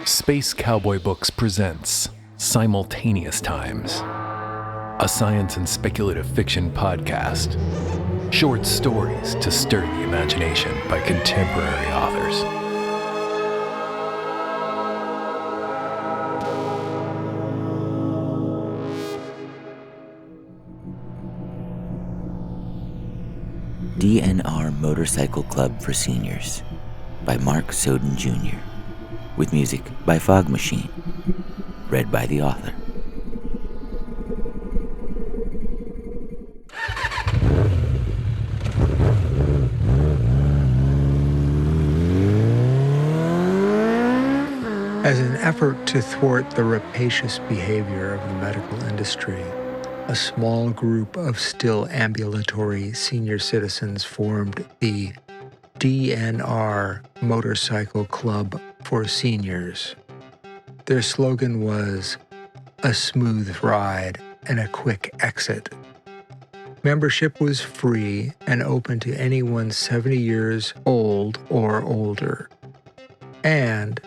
Space Cowboy Books presents Simultaneous Times, a science and speculative fiction podcast. Short stories to stir the imagination by contemporary authors. DNR Motorcycle Club for Seniors by Mark Soden Jr. with music by Fog Machine, read by the author. As an effort to thwart the rapacious behavior of the medical industry, a small group of still ambulatory senior citizens formed the DNR Motorcycle Club for Seniors. Their slogan was, "A smooth ride and a quick exit." Membership was free and open to anyone 70 years old or older, and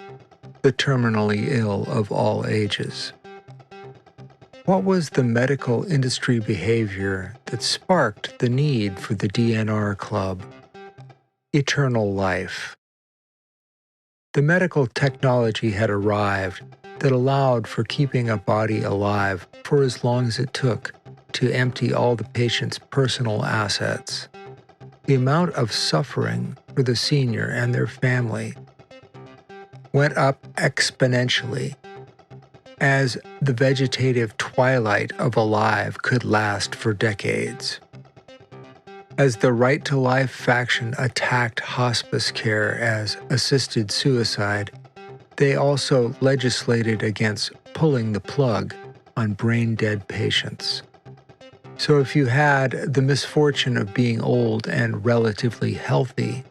the terminally ill of all ages. What was the medical industry behavior that sparked the need for the DNR Club? Eternal life. The medical technology had arrived that allowed for keeping a body alive for as long as it took to empty all the patient's personal assets. The amount of suffering for the senior and their family went up exponentially, as the vegetative twilight of a life could last for decades. As the Right to Life faction attacked hospice care as assisted suicide, they also legislated against pulling the plug on brain-dead patients. So if you had the misfortune of being old and relatively healthy,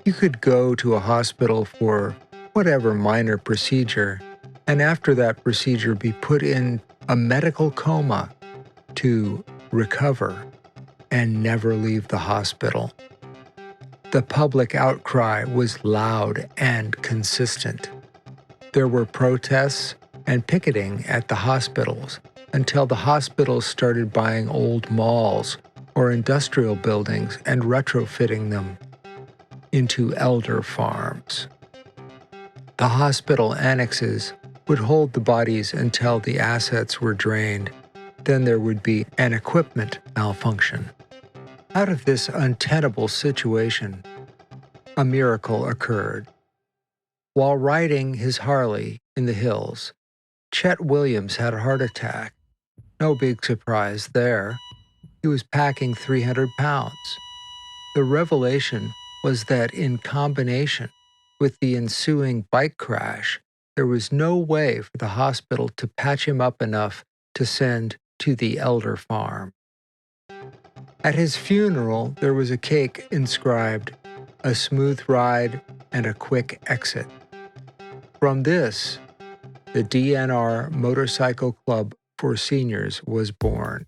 you could go to a hospital for whatever minor procedure, and after that procedure be put in a medical coma to recover and never leave the hospital. The public outcry was loud and consistent. There were protests and picketing at the hospitals until the hospitals started buying old malls or industrial buildings and retrofitting them into elder farms. The hospital annexes would hold the bodies until the assets were drained. Then there would be an equipment malfunction. Out of this untenable situation, a miracle occurred. While riding his Harley in the hills, Chet Williams had a heart attack. No big surprise there. He was packing 300 pounds. The revelation was that in combination with the ensuing bike crash, there was no way for the hospital to patch him up enough to send to the elder farm. At his funeral, there was a cake inscribed, "A smooth ride and a quick exit." From this, the DNR Motorcycle Club for Seniors was born.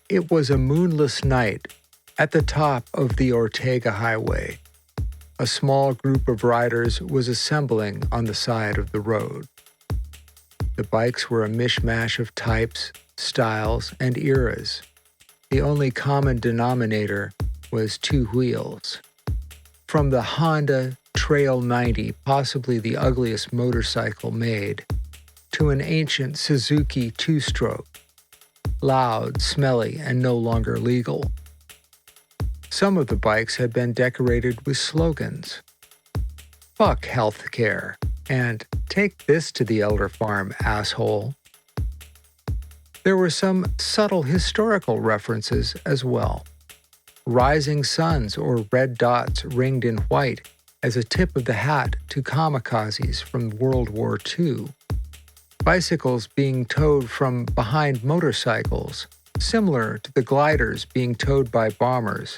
It was a moonless night at the top of the Ortega Highway. A small group of riders was assembling on the side of the road. The bikes were a mishmash of types, styles, and eras. The only common denominator was two wheels. From the Honda Trail 90, possibly the ugliest motorcycle made, to an ancient Suzuki two-stroke, loud, smelly, and no longer legal. Some of the bikes had been decorated with slogans. "Fuck healthcare," and "Take this to the elder farm, asshole." There were some subtle historical references as well. Rising suns or red dots ringed in white as a tip of the hat to kamikazes from World War II. Bicycles being towed from behind motorcycles, similar to the gliders being towed by bombers,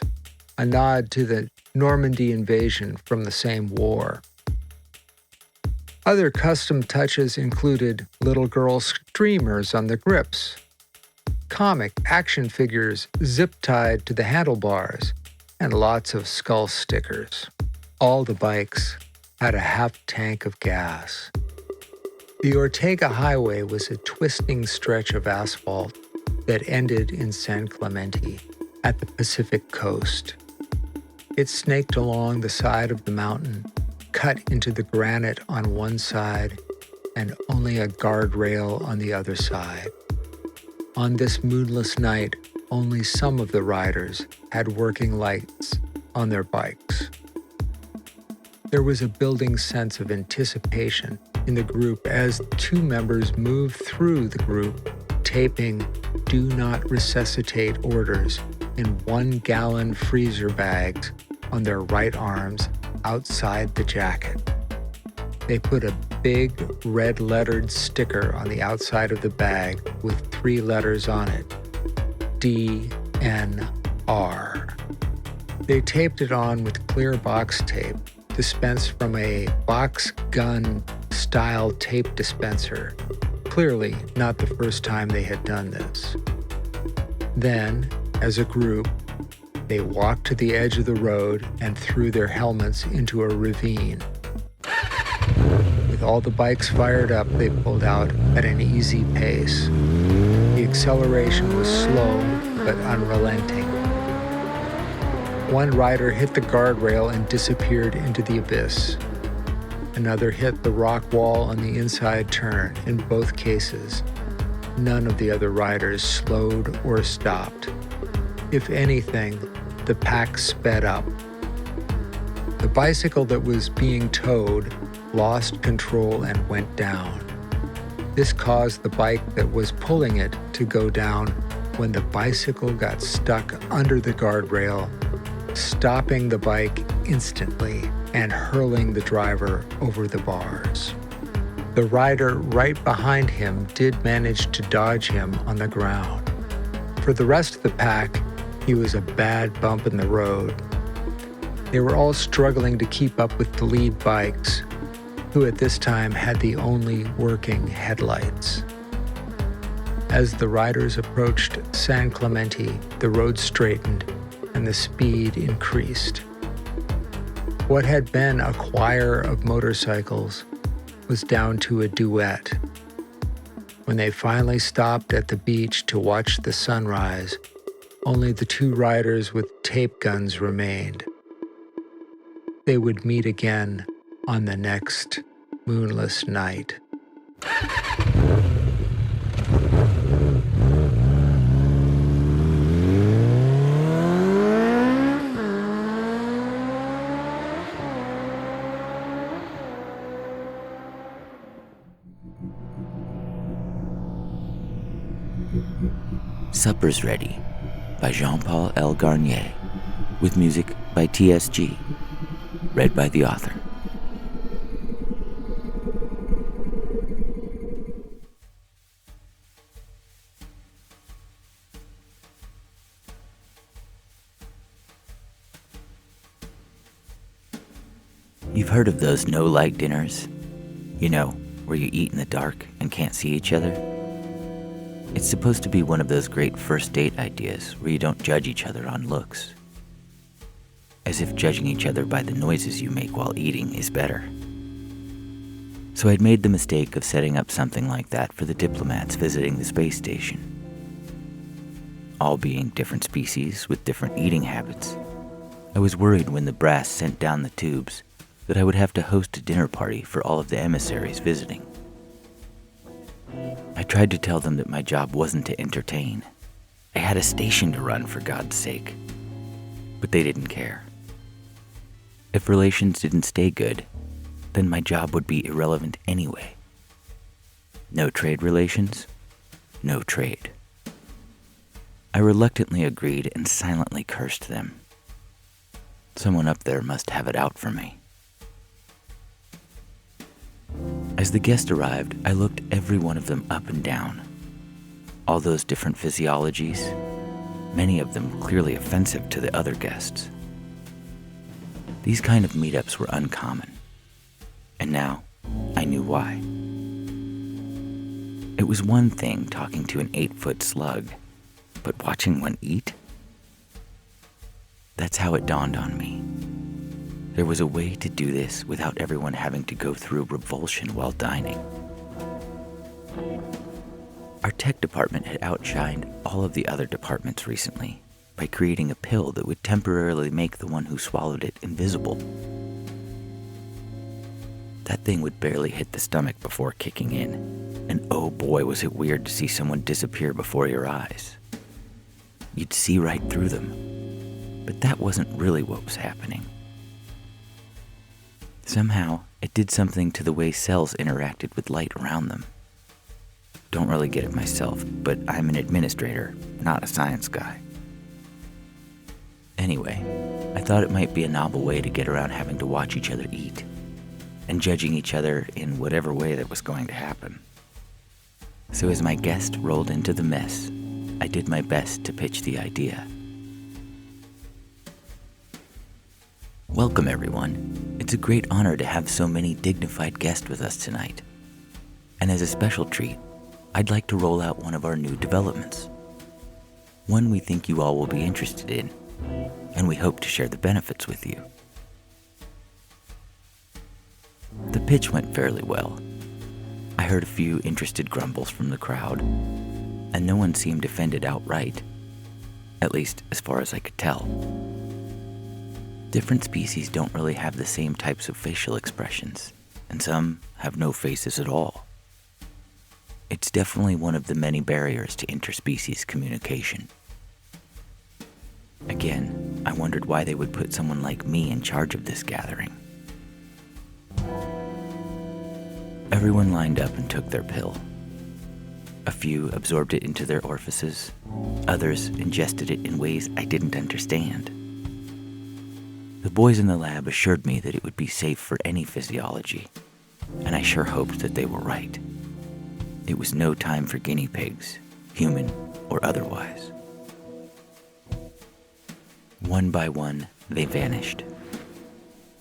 a nod to the Normandy invasion from the same war. Other custom touches included little girl streamers on the grips, comic action figures zip-tied to the handlebars, and lots of skull stickers. All the bikes had a half tank of gas. The Ortega Highway was a twisting stretch of asphalt that ended in San Clemente at the Pacific coast. It snaked along the side of the mountain, cut into the granite on one side and only a guardrail on the other side. On this moonless night, only some of the riders had working lights on their bikes. There was a building sense of anticipation in the group as two members moved through the group, taping "Do not resuscitate" orders in 1-gallon freezer bags on their right arms outside the jacket. They put a big red-lettered sticker on the outside of the bag with 3 letters on it, DNR. They taped it on with clear box tape, dispensed from a box gun-style tape dispenser. Clearly not the first time they had done this. Then, as a group, they walked to the edge of the road and threw their helmets into a ravine. With all the bikes fired up, they pulled out at an easy pace. The acceleration was slow but unrelenting. One rider hit the guardrail and disappeared into the abyss. Another hit the rock wall on the inside turn. In both cases, none of the other riders slowed or stopped. If anything, the pack sped up. The bicycle that was being towed lost control and went down. This caused the bike that was pulling it to go down when the bicycle got stuck under the guardrail, stopping the bike instantly and hurling the driver over the bars. The rider right behind him did manage to dodge him on the ground. For the rest of the pack, he was a bad bump in the road. They were all struggling to keep up with the lead bikes, who at this time had the only working headlights. As the riders approached San Clemente, the road straightened and the speed increased. What had been a choir of motorcycles was down to a duet. When they finally stopped at the beach to watch the sunrise, only the 2 riders with tape guns remained. They would meet again on the next moonless night. Supper's Ready by Jean-Paul L. Garnier, with music by TSG, read by the author. You've heard of those no-light dinners? You know, where you eat in the dark and can't see each other? It's supposed to be one of those great first date ideas where you don't judge each other on looks. As if judging each other by the noises you make while eating is better. So I'd made the mistake of setting up something like that for the diplomats visiting the space station. All being different species with different eating habits, I was worried when the brass sent down the tubes that I would have to host a dinner party for all of the emissaries visiting. I tried to tell them that my job wasn't to entertain. I had a station to run, for God's sake. But they didn't care. If relations didn't stay good, then my job would be irrelevant anyway. No trade relations, no trade. I reluctantly agreed and silently cursed them. Someone up there must have it out for me. As the guest arrived, I looked every one of them up and down. All those different physiologies, many of them clearly offensive to the other guests. These kind of meetups were uncommon, and now I knew why. It was one thing talking to an 8-foot slug, but watching one eat? That's how it dawned on me. There was a way to do this without everyone having to go through revulsion while dining. Our tech department had outshined all of the other departments recently by creating a pill that would temporarily make the one who swallowed it invisible. That thing would barely hit the stomach before kicking in, and oh boy was it weird to see someone disappear before your eyes. You'd see right through them, but that wasn't really what was happening. Somehow, it did something to the way cells interacted with light around them. Don't really get it myself, but I'm an administrator, not a science guy. Anyway, I thought it might be a novel way to get around having to watch each other eat, and judging each other in whatever way that was going to happen. So as my guest rolled into the mess, I did my best to pitch the idea. Welcome, everyone. It's a great honor to have so many dignified guests with us tonight. And as a special treat, I'd like to roll out one of our new developments. One we think you all will be interested in, and we hope to share the benefits with you. The pitch went fairly well. I heard a few interested grumbles from the crowd, and no one seemed offended outright, at least as far as I could tell. Different species don't really have the same types of facial expressions, and some have no faces at all. It's definitely one of the many barriers to interspecies communication. Again, I wondered why they would put someone like me in charge of this gathering. Everyone lined up and took their pill. A few absorbed it into their orifices, others ingested it in ways I didn't understand. The boys in the lab assured me that it would be safe for any physiology, and I sure hoped that they were right. It was no time for guinea pigs, human or otherwise. One by one, they vanished,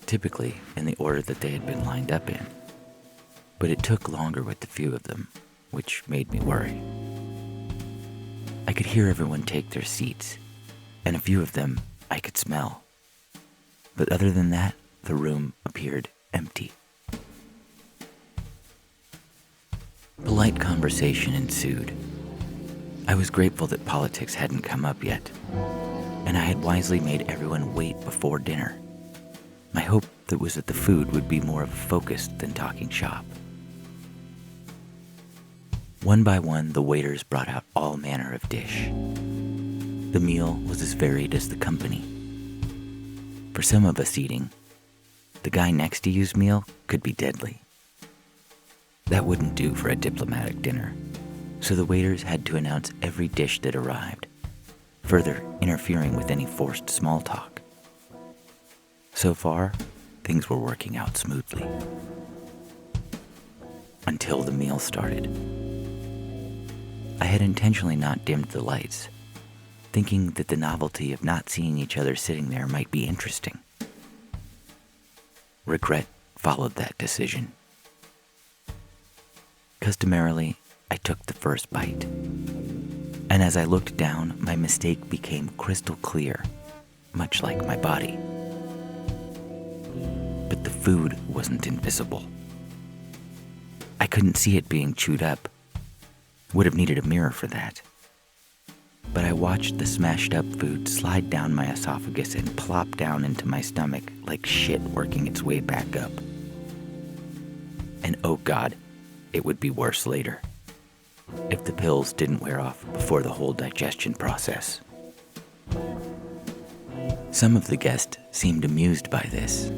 typically in the order that they had been lined up in. But it took longer with a few of them, which made me worry. I could hear everyone take their seats, and a few of them I could smell. But other than that, the room appeared empty. Polite conversation ensued. I was grateful that politics hadn't come up yet, and I had wisely made everyone wait before dinner. My hope was that the food would be more of a focus than talking shop. One by one, the waiters brought out all manner of dish. The meal was as varied as the company. For some of us eating, the guy next to you's meal could be deadly. That wouldn't do for a diplomatic dinner, so the waiters had to announce every dish that arrived, further interfering with any forced small talk. So far, things were working out smoothly. Until the meal started. I had intentionally not dimmed the lights, thinking that the novelty of not seeing each other sitting there might be interesting. Regret followed that decision. Customarily, I took the first bite, and as I looked down, my mistake became crystal clear, much like my body. But the food wasn't invisible. I couldn't see it being chewed up. Would have needed a mirror for that. But I watched the smashed up food slide down my esophagus and plop down into my stomach like shit working its way back up. And oh God, it would be worse later, if the pills didn't wear off before the whole digestion process. Some of the guests seemed amused by this.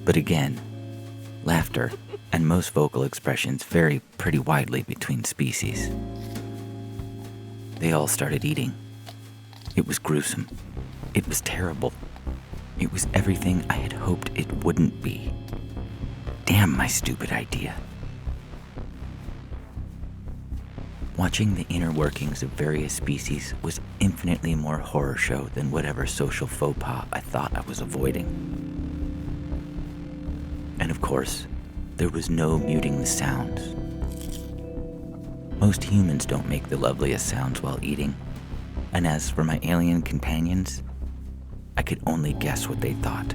But again, laughter and most vocal expressions vary pretty widely between species. They all started eating. It was gruesome. It was terrible. It was everything I had hoped it wouldn't be. Damn my stupid idea. Watching the inner workings of various species was infinitely more horror show than whatever social faux pas I thought I was avoiding. And of course, there was no muting the sounds. Most humans don't make the loveliest sounds while eating, and as for my alien companions, I could only guess what they thought.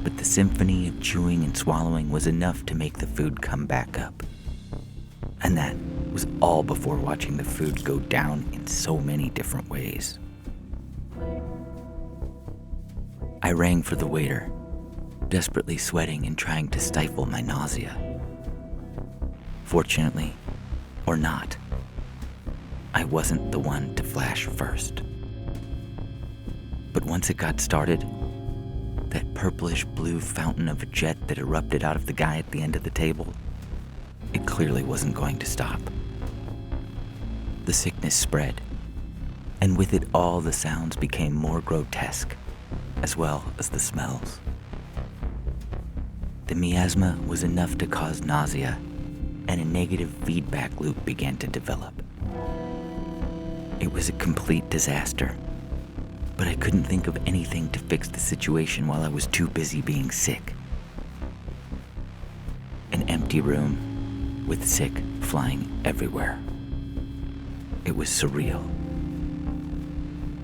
but the symphony of chewing and swallowing was enough to make the food come back up. And that was all before watching the food go down in so many different ways. I rang for the waiter, desperately sweating and trying to stifle my nausea. Fortunately, or not, I wasn't the one to flash first. But once it got started, that purplish blue fountain of a jet that erupted out of the guy at the end of the table, it clearly wasn't going to stop. The sickness spread, and with it all the sounds became more grotesque, as well as the smells. The miasma was enough to cause nausea, and a negative feedback loop began to develop. It was a complete disaster, but I couldn't think of anything to fix the situation while I was too busy being sick. An empty room with sick flying everywhere. It was surreal.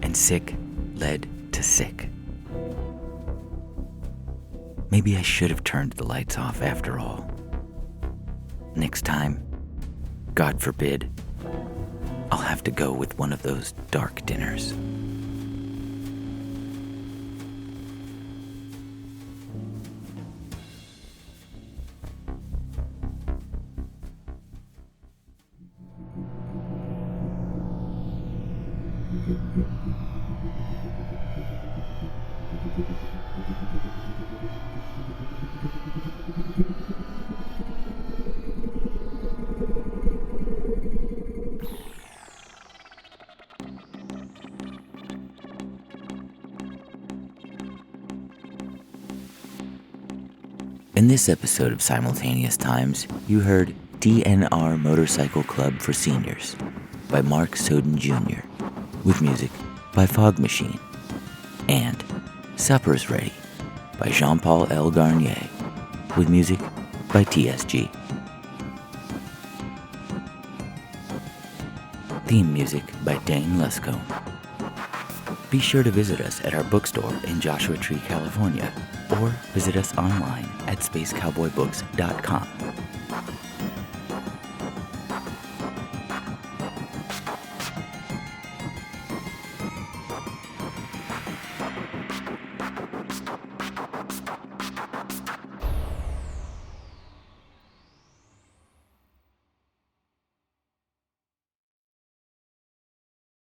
And sick led to sick. Maybe I should have turned the lights off after all. Next time, God forbid, I'll have to go with one of those dark dinners. In this episode of Simultaneous Times, you heard DNR Motorcycle Club for Seniors by Mark Soden Jr., with music by Fog Machine, and Supper's Ready by Jean-Paul L. Garnier, with music by TSG. Theme music by Dane Luscombe. Be sure to visit us at our bookstore in Joshua Tree, California, or visit us online at spacecowboybooks.com.